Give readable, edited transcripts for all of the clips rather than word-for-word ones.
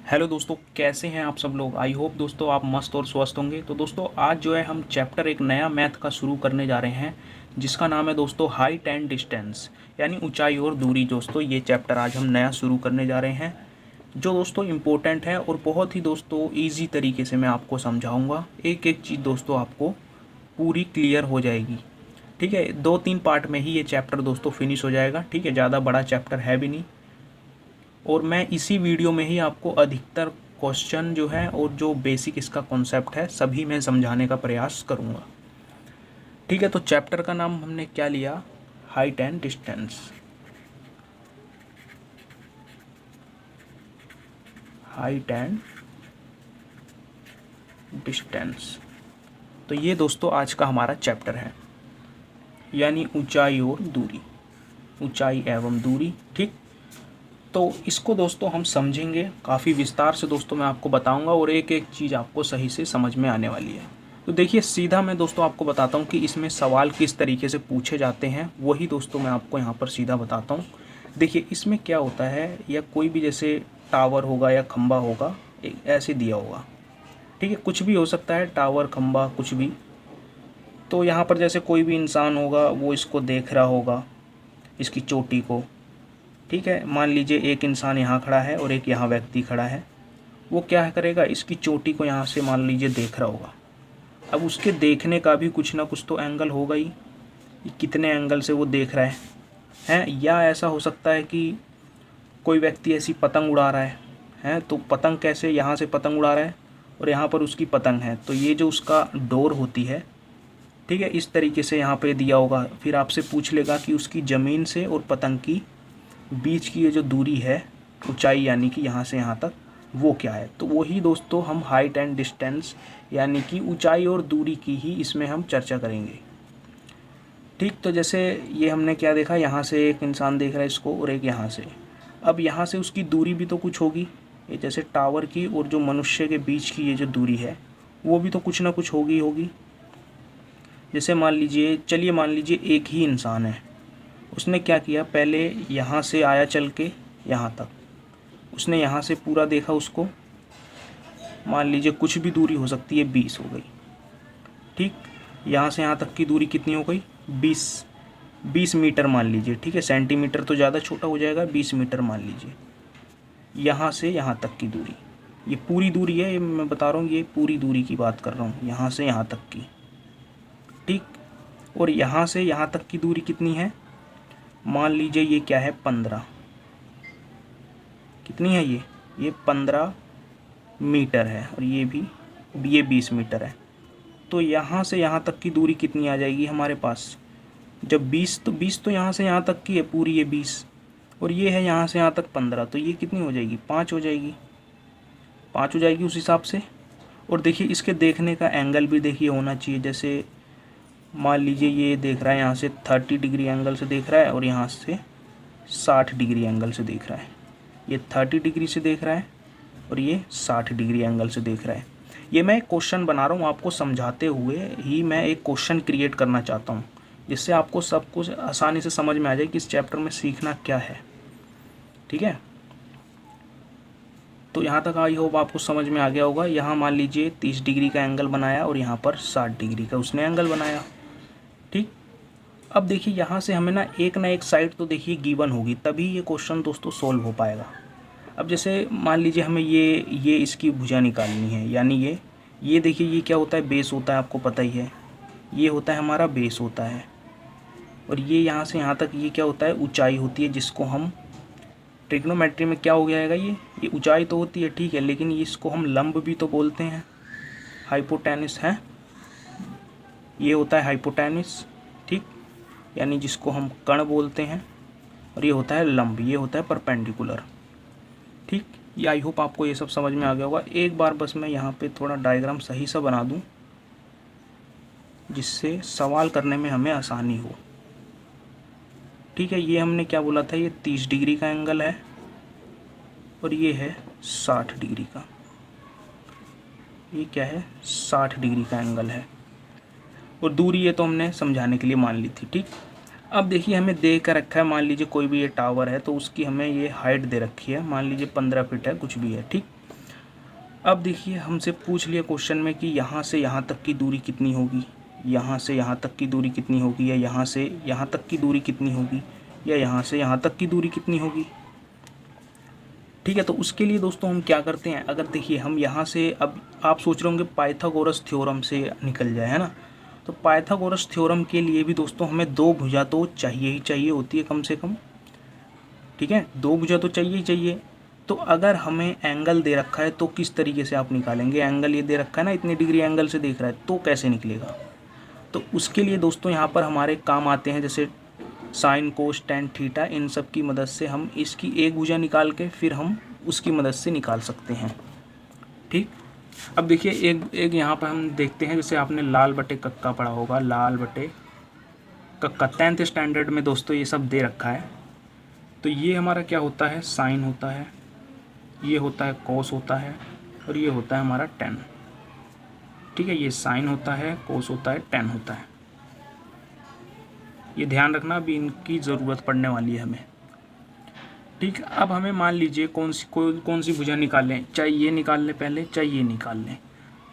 Hello दोस्तों, कैसे हैं आप सब लोग। आई होप दोस्तों आप मस्त और स्वस्थ होंगे। तो दोस्तों आज जो है हम चैप्टर एक नया मैथ का शुरू करने जा रहे हैं, जिसका नाम है दोस्तों हाइट एंड डिस्टेंस, यानी ऊंचाई और दूरी। दोस्तों ये चैप्टर आज हम नया शुरू करने जा रहे हैं, जो दोस्तों इम्पोर्टेंट है और बहुत ही दोस्तों ईजी तरीके से मैं आपको समझाऊँगा। एक एक चीज़ दोस्तों आपको पूरी क्लियर हो जाएगी। ठीक है, 2-3 पार्ट में ही ये चैप्टर दोस्तों फिनिश हो जाएगा। ठीक है, ज़्यादा बड़ा चैप्टर है भी नहीं, और मैं इसी वीडियो में ही आपको अधिकतर क्वेश्चन जो है और जो बेसिक इसका कॉन्सेप्ट है सभी मैं समझाने का प्रयास करूँगा। ठीक है, तो चैप्टर का नाम हमने क्या लिया, height and distance. Height and distance, तो ये दोस्तों आज का हमारा चैप्टर है, यानी ऊंचाई और दूरी, ऊंचाई एवं दूरी। ठीक, तो इसको दोस्तों हम समझेंगे काफ़ी विस्तार से। दोस्तों मैं आपको बताऊंगा और एक एक चीज़ आपको सही से समझ में आने वाली है। तो देखिए सीधा मैं दोस्तों आपको बताता हूँ कि इसमें सवाल किस तरीके से पूछे जाते हैं, वही दोस्तों मैं आपको यहाँ पर सीधा बताता हूँ। देखिए इसमें क्या होता है, या कोई भी जैसे टावर होगा या खंबा होगा, ऐसे दिया होगा। ठीक है, कुछ भी हो सकता है, टावर खंबा कुछ भी। तो यहाँ पर जैसे कोई भी इंसान होगा वो इसको देख रहा होगा, इसकी चोटी को। ठीक है, मान लीजिए एक इंसान यहाँ खड़ा है और एक यहाँ व्यक्ति खड़ा है। वो क्या करेगा, इसकी चोटी को यहाँ से मान लीजिए देख रहा होगा। अब उसके देखने का भी कुछ ना कुछ तो एंगल होगा ही, कितने एंगल से वो देख रहा है। या ऐसा हो सकता है कि कोई व्यक्ति ऐसी पतंग उड़ा रहा है, तो पतंग कैसे, यहाँ से पतंग उड़ा रहा है और यहाँ पर उसकी पतंग है, तो ये जो उसका डोर होती है, ठीक है, इस तरीके से यहाँ पे दिया होगा। फिर आपसे पूछ लेगा कि उसकी ज़मीन से और पतंग की बीच की ये जो दूरी है, ऊंचाई यानी कि यहाँ से यहाँ तक, वो क्या है। तो वही दोस्तों हम हाइट एंड डिस्टेंस यानी कि ऊंचाई और दूरी की ही इसमें हम चर्चा करेंगे। ठीक, तो जैसे ये हमने क्या देखा, यहाँ से एक इंसान देख रहा है इसको और एक यहाँ से। अब यहाँ से उसकी दूरी भी तो कुछ होगी, ये जैसे टावर की और जो मनुष्य के बीच की ये जो दूरी है वो भी तो कुछ ना कुछ होगी। जैसे मान लीजिए, चलिए मान लीजिए एक ही इंसान है, उसने क्या किया, पहले यहाँ से आया चल के यहाँ तक, उसने यहाँ से पूरा देखा उसको। मान लीजिए कुछ भी दूरी हो सकती है, 20 हो गई। ठीक, यहाँ से यहाँ तक की दूरी कितनी हो गई, 20 मीटर मान लीजिए। ठीक है, सेंटीमीटर तो ज़्यादा छोटा हो जाएगा, 20 मीटर मान लीजिए। यहाँ से यहाँ तक की दूरी, ये पूरी दूरी है, ये मैं बता रहा हूँ, ये पूरी दूरी की बात कर रहा हूँ, यहाँ से यहाँ तक की। ठीक, और यहाँ से यहाँ तक की दूरी कितनी है, मान लीजिए ये क्या है, 15। कितनी है ये 15 मीटर है, और ये 20 मीटर है। तो यहाँ से यहाँ तक की दूरी कितनी आ जाएगी हमारे पास, जब 20 तो यहाँ से यहाँ तक की है पूरी, ये 20, और ये है यहाँ से यहाँ तक 15, तो ये कितनी हो जाएगी, 5 हो जाएगी। 5 हो जाएगी उस हिसाब से। और देखिए इसके देखने का एंगल भी देखिए होना चाहिए। जैसे मान लीजिए ये देख रहा है यहाँ से 30 डिग्री एंगल से देख रहा है, और यहाँ से 60 डिग्री एंगल से देख रहा है। ये 30 डिग्री से देख रहा है और ये 60 डिग्री एंगल से देख रहा है। ये मैं एक क्वेश्चन बना रहा हूँ, आपको समझाते हुए ही मैं एक क्वेश्चन क्रिएट करना चाहता हूँ, जिससे आपको सब कुछ आसानी से समझ में आ जाए कि इस चैप्टर में सीखना क्या है। ठीक है, तो यहाँ तक आई होप आपको समझ में आ गया होगा। यहाँ मान लीजिए 30 डिग्री का एंगल बनाया और यहाँ पर 60 डिग्री का उसने एंगल बनाया। ठीक, अब देखिए यहाँ से हमें ना एक साइड तो देखिए गिवन होगी, तभी ये क्वेश्चन दोस्तों सोल्व हो पाएगा। अब जैसे मान लीजिए हमें ये इसकी भुजा निकालनी है, यानी ये देखिए ये क्या होता है, बेस होता है, आपको पता ही है, ये होता है हमारा बेस होता है। और ये यहाँ से यहाँ तक ये क्या होता है, ऊंचाई होती है, जिसको हम ट्रिग्नोमेट्री में क्या हो जाएगा, ये ऊंचाई तो होती है, ठीक है, लेकिन इसको हम लंब भी तो बोलते हैं, हाइपोटेनस है, ये होता है हाइपोटेनस। ठीक, यानी जिसको हम कर्ण बोलते हैं, और ये होता है लंब, ये होता है परपेंडिकुलर। ठीक, ये आई होप आपको ये सब समझ में आ गया होगा। एक बार बस मैं यहाँ पे थोड़ा डायग्राम सही सा बना दूँ, जिससे सवाल करने में हमें आसानी हो। ठीक है, ये हमने क्या बोला था, ये 30 डिग्री का एंगल है और ये है 60 डिग्री का। ये क्या है, 60 डिग्री का एंगल है, और दूरी ये तो हमने समझाने के लिए मान ली थी। ठीक, अब देखिए हमें दे कर रखा है, मान लीजिए कोई भी ये टावर है, तो उसकी हमें ये हाइट दे रखी है, मान लीजिए 15 फीट है, कुछ भी है। ठीक, अब देखिए हमसे पूछ लिया क्वेश्चन में कि यहाँ से यहाँ तक की दूरी कितनी होगी, यहाँ से यहाँ तक की दूरी कितनी होगी, या यहाँ से यहाँ तक की दूरी कितनी होगी, या यहाँ से यहाँ तक की दूरी कितनी होगी। ठीक है, तो उसके लिए दोस्तों हम क्या करते हैं, अगर देखिए हम यहाँ से, अब आप सोच रहे होंगे पाइथागोरस थ्योरम से निकल जाए, है ना। तो पाइथागोरस थ्योरम के लिए भी दोस्तों हमें दो भुजा तो चाहिए ही चाहिए होती है कम से कम। ठीक है, दो भुजा तो चाहिए ही चाहिए। तो अगर हमें एंगल दे रखा है तो किस तरीके से आप निकालेंगे, एंगल ये दे रखा है ना, इतने डिग्री एंगल से देख रहा है तो कैसे निकलेगा। तो उसके लिए दोस्तों यहाँ पर हमारे काम आते हैं जैसे साइन कोस टेन थीटा, इन सब की मदद से हम इसकी एक भुजा निकाल के फिर हम उसकी मदद से निकाल सकते हैं। ठीक, अब देखिए एक यहाँ पर हम देखते हैं, जैसे आपने लाल बटे कक्का पढ़ा होगा, लाल बटे कक्का 10th स्टैंडर्ड में दोस्तों ये सब दे रखा है। तो ये हमारा क्या होता है, साइन होता है, ये होता है कोस होता है, और ये होता है हमारा टेन। ठीक है, ये साइन होता है, कोस होता है, टेन होता है। ये ध्यान रखना, अभी इनकी ज़रूरत पड़ने वाली है हमें। ठीक, अब हमें मान लीजिए कौन सी भुजा निकाल लें, चाहे ये निकाल लें पहले, चाहे ये निकाल लें।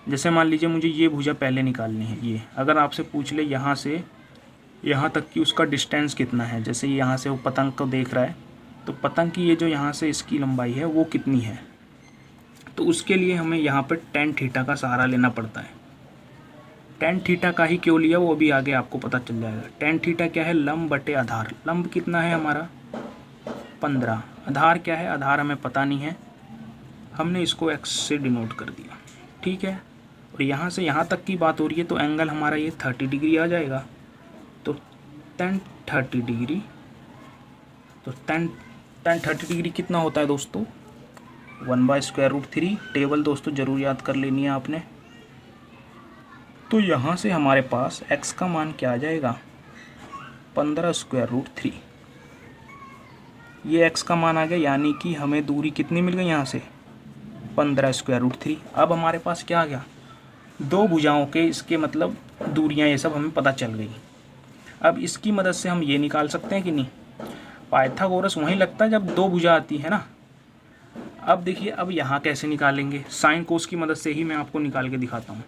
जैसे मान लीजिए मुझे ये भुजा पहले निकालनी है, ये अगर आपसे पूछ ले यहाँ से यहाँ तक की उसका डिस्टेंस कितना है, जैसे यहाँ से वो पतंग को देख रहा है, तो पतंग की ये जो यहाँ से इसकी लंबाई है वो कितनी है। तो उसके लिए हमें यहाँ पर टेन थीटा का सहारा लेना पड़ता है। टेन थीटा का ही क्यों लिया वो भी आगे आपको पता चल जाएगा। टेन थीटा क्या है, लंब बटे आधार। लंब कितना है हमारा 15, आधार क्या है, आधार हमें पता नहीं है, हमने इसको x से डिनोट कर दिया। ठीक है, और यहाँ से यहाँ तक की बात हो रही है तो एंगल हमारा ये 30 डिग्री आ जाएगा। तो tan 30 डिग्री, तो tan 30 डिग्री कितना होता है दोस्तों, 1/√3। टेबल दोस्तों ज़रूर याद कर लेनी है आपने। तो यहाँ से हमारे पास x का मान क्या आ जाएगा, 15√3। ये x का मान आ गया, यानी कि हमें दूरी कितनी मिल गई यहाँ से, 15√3। अब हमारे पास क्या आ गया, दो भुजाओं के इसके मतलब दूरियाँ ये सब हमें पता चल गई। अब इसकी मदद से हम ये निकाल सकते हैं कि नहीं, पाइथागोरस वहीं लगता है जब दो भुजा आती है ना। अब देखिए अब यहाँ कैसे निकालेंगे, साइन कोस की मदद से ही मैं आपको निकाल के दिखाता हूँ।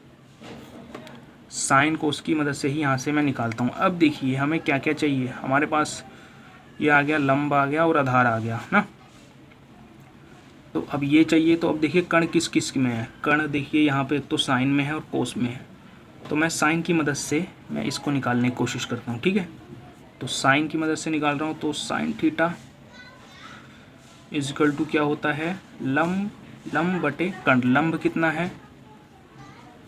साइन कोस की मदद से ही यहाँ से मैं निकालता हूँ। अब देखिए हमें क्या क्या चाहिए, हमारे पास ये आ गया, लंब आ गया और आधार आ गया ना। तो अब ये चाहिए, तो अब देखिए कण किस किस में है, कण देखिए यहाँ पे एक तो साइन में है और कोस में है। तो मैं साइन की मदद से मैं इसको निकालने की कोशिश करता हूँ। ठीक है, तो साइन की मदद से निकाल रहा हूँ। तो साइन थीटा इजिकल टू क्या होता है, लंब बटे कण। लंब कितना है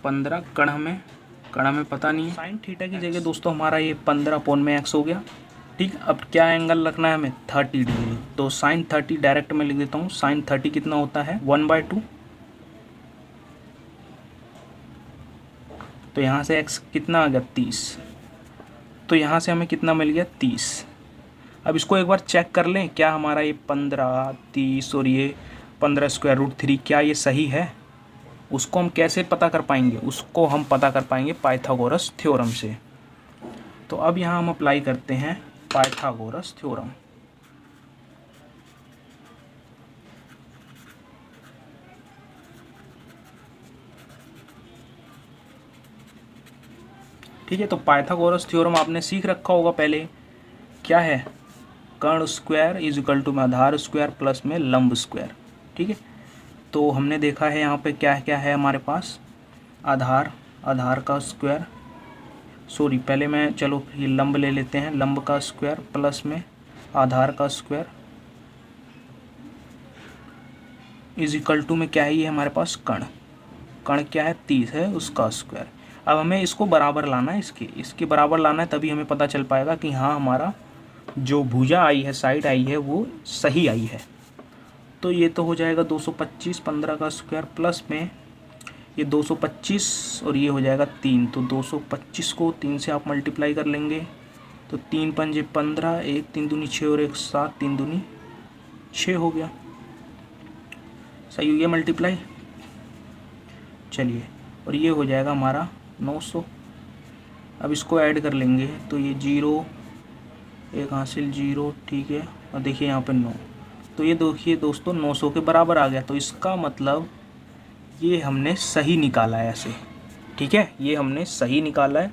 15, कण हमें पता नहीं है। साइन थीटा की जगह दोस्तों हमारा ये 15 पौन में x हो गया। ठीक, अब क्या एंगल रखना है हमें, 30 डिग्री। तो साइन 30 डायरेक्ट में लिख देता हूँ। साइन 30 कितना होता है 1/2। तो यहाँ से x कितना आ गया 30। तो यहाँ से हमें कितना मिल गया 30। अब इसको एक बार चेक कर लें, क्या हमारा ये 15, 30 और ये 15√3 क्या ये सही है। उसको हम कैसे पता कर पाएंगे, उसको हम पता कर पाएंगे पाइथागोरस थ्योरम से। तो अब यहाँ हम अप्लाई करते हैं पाइथागोरस थ्योरम। ठीक है, तो पाइथागोरस थ्योरम आपने सीख रखा होगा पहले, क्या है, कर्ण स्क्वायर इज इक्वल टू में आधार स्क्वायर प्लस में लंब स्क्वायर। ठीक है, तो हमने देखा है यहाँ पे क्या क्या है हमारे पास, आधार का स्क्वायर, सॉरी पहले मैं चलो ये लंब ले लेते हैं, लंब का स्क्वायर प्लस में आधार का स्क्वायर इज इक्वल टू में क्या है, ये हमारे पास कण क्या है 30 है, उसका स्क्वायर। अब हमें इसको बराबर लाना है, इसके बराबर लाना है, तभी हमें पता चल पाएगा कि हाँ हमारा जो भुजा आई है, साइड आई है, वो सही आई है। तो ये तो हो जाएगा 225, 15 का स्क्वायर प्लस में ये 225 और ये हो जाएगा 3। तो 225 को 3 से आप मल्टीप्लाई कर लेंगे, तो 3 पंजे 15, 1 3 दूनी 6 और 1 7, 3 दूनी 6 हो गया। सही हो गया मल्टीप्लाई। चलिए, और ये हो जाएगा हमारा 900। अब इसको ऐड कर लेंगे, तो ये 0 एक हासिल 0, ठीक है, और देखिए यहाँ पे 9, तो ये देखिए दोस्तों 900 के बराबर आ गया। तो इसका मतलब ये हमने सही निकाला है ऐसे, ठीक है, ये हमने सही निकाला है।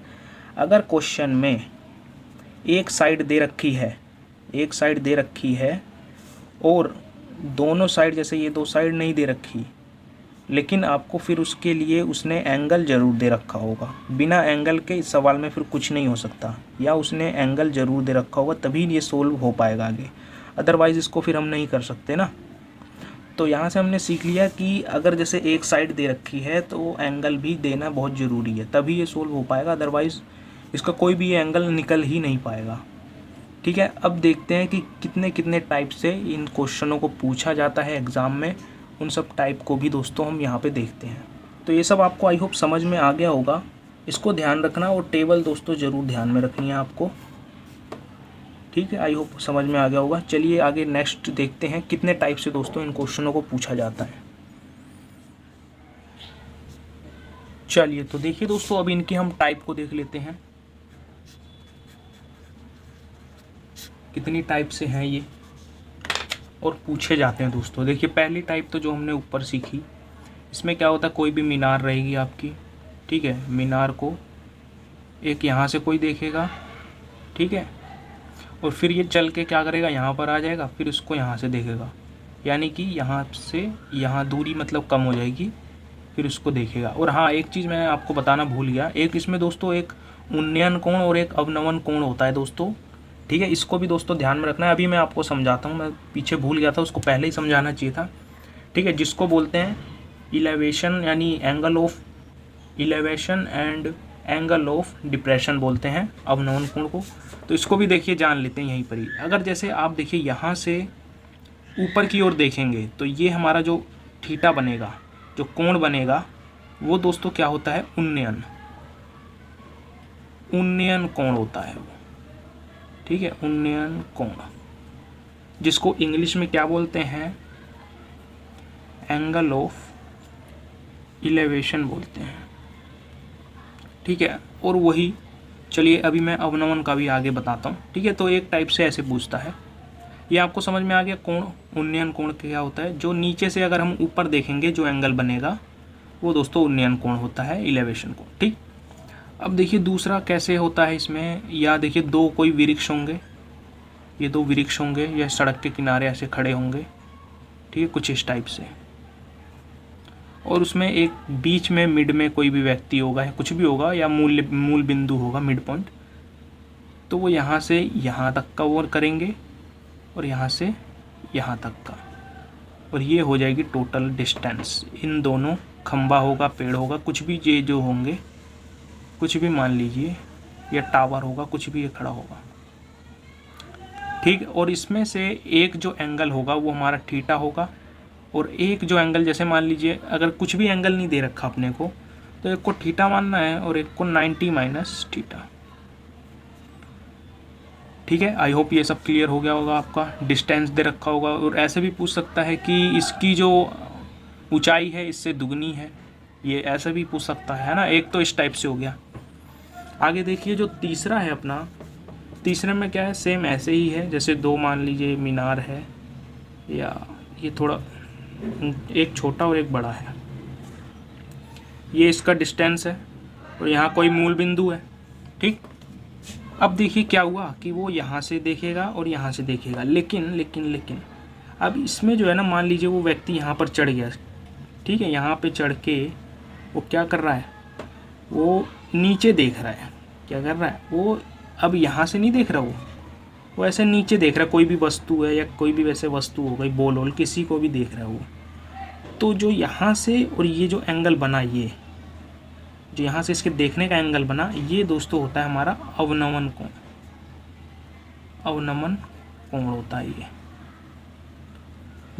अगर क्वेश्चन में एक साइड दे रखी है, एक साइड दे रखी है और दोनों साइड, जैसे ये दो साइड नहीं दे रखी, लेकिन आपको फिर उसके लिए उसने एंगल ज़रूर दे रखा होगा। बिना एंगल के इस सवाल में फिर कुछ नहीं हो सकता, या उसने एंगल ज़रूर दे रखा होगा तभी ये सोल्व हो पाएगा आगे, अदरवाइज़ इसको फिर हम नहीं कर सकते ना। तो यहाँ से हमने सीख लिया कि अगर जैसे एक साइड दे रखी है तो एंगल भी देना बहुत ज़रूरी है, तभी ये सोल्व हो पाएगा, अदरवाइज़ इसका कोई भी एंगल निकल ही नहीं पाएगा। ठीक है, अब देखते हैं कि कितने कितने टाइप से इन क्वेश्चनों को पूछा जाता है एग्ज़ाम में, उन सब टाइप को भी दोस्तों हम यहाँ पे देखते हैं। तो ये सब आपको आई होप समझ में आ गया होगा, इसको ध्यान रखना, और टेबल दोस्तों ज़रूर ध्यान में रखनी है आपको। ठीक है, आई होप समझ में आ गया होगा। चलिए आगे नेक्स्ट देखते हैं कितने टाइप से दोस्तों इन क्वेश्चनों को पूछा जाता है। चलिए तो देखिए दोस्तों, अब इनके हम टाइप को देख लेते हैं, कितनी टाइप से हैं ये और पूछे जाते हैं दोस्तों। देखिए पहली टाइप तो जो हमने ऊपर सीखी, इसमें क्या होता है, कोई भी मीनार रहेगी आपकी, ठीक है, मीनार को एक यहाँ से कोई देखेगा, ठीक है, और फिर ये चल के क्या करेगा, यहाँ पर आ जाएगा, फिर उसको यहाँ से देखेगा, यानी कि यहाँ से यहाँ दूरी मतलब कम हो जाएगी, फिर उसको देखेगा। और हाँ, एक चीज़ मैं आपको बताना भूल गया, एक इसमें दोस्तों एक उन्नयन कोण और एक अवनमन कोण होता है दोस्तों, ठीक है, इसको भी दोस्तों ध्यान में रखना है। अभी मैं आपको समझाता हूँ, मैं पीछे भूल गया था, उसको पहले ही समझाना चाहिए था, ठीक है, जिसको बोलते हैं इलेवेशन, यानी angle of elevation and angle of depression बोलते हैं अवनमन कोण को। तो इसको भी देखिए जान लेते हैं यहीं पर ही। अगर जैसे आप देखिए यहाँ से ऊपर की ओर देखेंगे तो ये हमारा जो थीटा बनेगा, जो कोण बनेगा, वो दोस्तों क्या होता है, उन्नयन, उन्नयन कोण होता है वो, ठीक है, उन्नयन कोण, जिसको इंग्लिश में क्या बोलते हैं, एंगल ऑफ इलेवेशन बोलते हैं, ठीक है। और वही, चलिए अभी मैं अवनमन का भी आगे बताता हूँ, ठीक है। तो एक टाइप से ऐसे पूछता है, ये आपको समझ में आ गया, कोण, उन्नयन कोण क्या होता है, जो नीचे से अगर हम ऊपर देखेंगे जो एंगल बनेगा वो दोस्तों उन्नयन कोण होता है, इलेवेशन कोण, ठीक। अब देखिए दूसरा कैसे होता है इसमें, या देखिए दो कोई वृक्ष होंगे, ये दो वृक्ष होंगे, या सड़क के किनारे ऐसे खड़े होंगे, ठीक है, कुछ इस टाइप से, और उसमें एक बीच में मिड में कोई भी व्यक्ति होगा या कुछ भी होगा, या मूल बिंदु होगा, मिड पॉइंट, तो वो यहाँ से यहाँ तक का वो करेंगे और यहाँ से यहाँ तक का, और ये हो जाएगी टोटल डिस्टेंस। इन दोनों खंबा होगा, पेड़ होगा, कुछ भी ये जो होंगे, कुछ भी मान लीजिए, या टावर होगा, कुछ भी ये खड़ा होगा, ठीक। और इसमें से एक जो एंगल होगा वो हमारा थीटा होगा, और एक जो एंगल, जैसे मान लीजिए अगर कुछ भी एंगल नहीं दे रखा अपने को, तो एक को थीटा मानना है और एक को 90 माइनस थीटा, ठीक है। आई होप ये सब क्लियर हो गया होगा आपका। डिस्टेंस दे रखा होगा, और ऐसे भी पूछ सकता है कि इसकी जो ऊंचाई है इससे दुगनी है, ये ऐसे भी पूछ सकता है ना। एक तो इस टाइप से हो गया। आगे देखिए जो तीसरा है अपना, तीसरे में क्या है, सेम ऐसे ही है, जैसे दो मान लीजिए मीनार है, या ये थोड़ा एक छोटा और एक बड़ा है, ये इसका डिस्टेंस है, और यहाँ कोई मूल बिंदु है, ठीक। अब देखिए क्या हुआ कि वो यहाँ से देखेगा और यहाँ से देखेगा, लेकिन अब इसमें जो है ना, मान लीजिए वो व्यक्ति यहाँ पर चढ़ गया, ठीक है, यहाँ पे चढ़ के वो क्या कर रहा है, वो नीचे देख रहा है, क्या कर रहा है वो, अब यहाँ से नहीं देख रहा वो ऐसे नीचे देख रहा है, कोई भी वस्तु है या कोई भी वैसे वस्तु हो गई, बॉल वॉल, किसी को भी देख रहा है वो। तो जो यहाँ से और ये जो एंगल बना, ये जो यहाँ से इसके देखने का एंगल बना, ये दोस्तों होता है हमारा अवनमन कोण, अवनमन कोण होता है ये,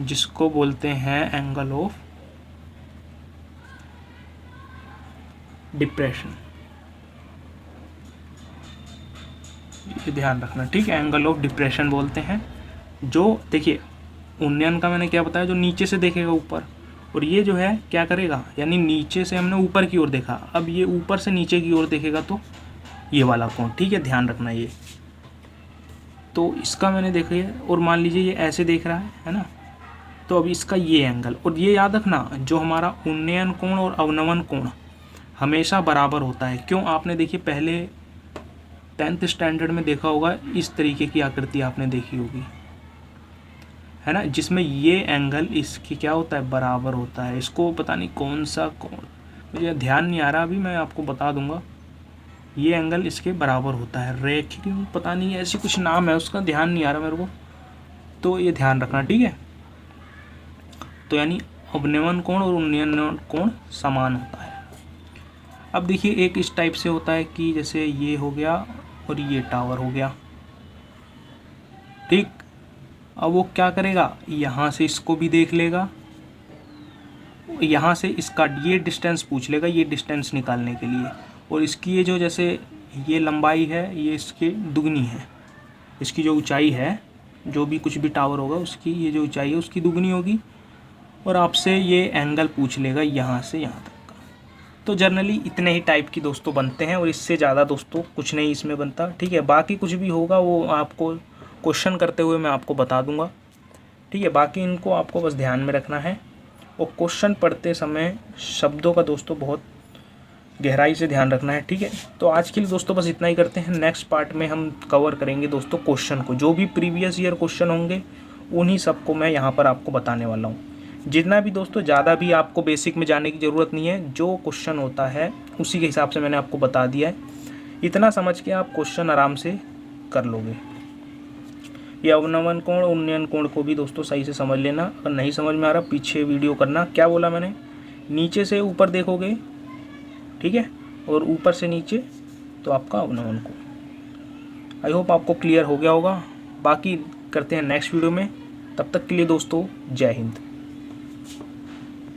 जिसको बोलते हैं एंगल ऑफ डिप्रेशन, ये ध्यान रखना, ठीक है, एंगल ऑफ डिप्रेशन बोलते हैं। जो देखिए उन्नयन का मैंने क्या बताया, जो नीचे से देखेगा ऊपर, और ये जो है क्या करेगा, यानी नीचे से हमने ऊपर की ओर देखा, अब ये ऊपर से नीचे की ओर देखेगा, तो ये वाला कोण, ठीक है, ध्यान रखना ये। तो इसका मैंने देखिए, और मान लीजिए ये ऐसे देख रहा है ना, तो अब इसका ये एंगल, और ये याद रखना जो हमारा उन्नयन कोण और अवनमन कोण हमेशा बराबर होता है। क्यों? आपने देखिए पहले 10th स्टैंडर्ड में देखा होगा, इस तरीके की आकृति आपने देखी होगी, है ना, जिसमें ये एंगल इसकी क्या होता है, बराबर होता है। इसको पता नहीं कौन सा कोण, मुझे ध्यान नहीं आ रहा, अभी मैं आपको बता दूंगा। ये एंगल इसके बराबर होता है, रेखिक पता नहीं ऐसी कुछ नाम है उसका, ध्यान नहीं आ रहा मेरे को, तो ये ध्यान रखना, ठीक है। तो यानी अवनमन कोण और उन्नयन कोण समान होता है। अब देखिए एक इस टाइप से होता है कि जैसे ये हो गया और ये टावर हो गया, ठीक। अब वो क्या करेगा, यहाँ से इसको भी देख लेगा, यहाँ से इसका ये डिस्टेंस पूछ लेगा, ये डिस्टेंस निकालने के लिए, और इसकी ये जो जैसे ये लंबाई है ये इसकी दुगनी है, इसकी जो ऊंचाई है, जो भी कुछ भी टावर होगा उसकी ये जो ऊंचाई है उसकी दुगनी होगी, और आपसे ये एंगल पूछ लेगा यहाँ से यहाँ तक का। तो जनरली इतने ही टाइप की दोस्तों बनते हैं, और इससे ज़्यादा दोस्तों कुछ नहीं इसमें बनता, ठीक है। बाकी कुछ भी होगा वो आपको क्वेश्चन करते हुए मैं आपको बता दूंगा, ठीक है। बाकी इनको आपको बस ध्यान में रखना है, और क्वेश्चन पढ़ते समय शब्दों का दोस्तों बहुत गहराई से ध्यान रखना है, ठीक है। तो आज के लिए दोस्तों बस इतना ही करते हैं। नेक्स्ट पार्ट में हम कवर करेंगे दोस्तों क्वेश्चन को, जो भी प्रीवियस ईयर क्वेश्चन होंगे उन्हीं सबको मैं यहाँ पर आपको बताने वाला हूँ। जितना भी दोस्तों, ज़्यादा भी आपको बेसिक में जाने की ज़रूरत नहीं है, जो क्वेश्चन होता है उसी के हिसाब से मैंने आपको बता दिया है। इतना समझ के आप क्वेश्चन आराम से कर लोगे। ये अवनमन कोण उन्नयन कोण को भी दोस्तों सही से समझ लेना। अगर नहीं समझ में आ रहा पीछे वीडियो करना, क्या बोला मैंने, नीचे से ऊपर देखोगे, ठीक है, और ऊपर से नीचे तो आपका अवनमन कोण। आई होप आपको क्लियर हो गया होगा। बाकी करते हैं नेक्स्ट वीडियो में, तब तक के लिए दोस्तों जय हिंद।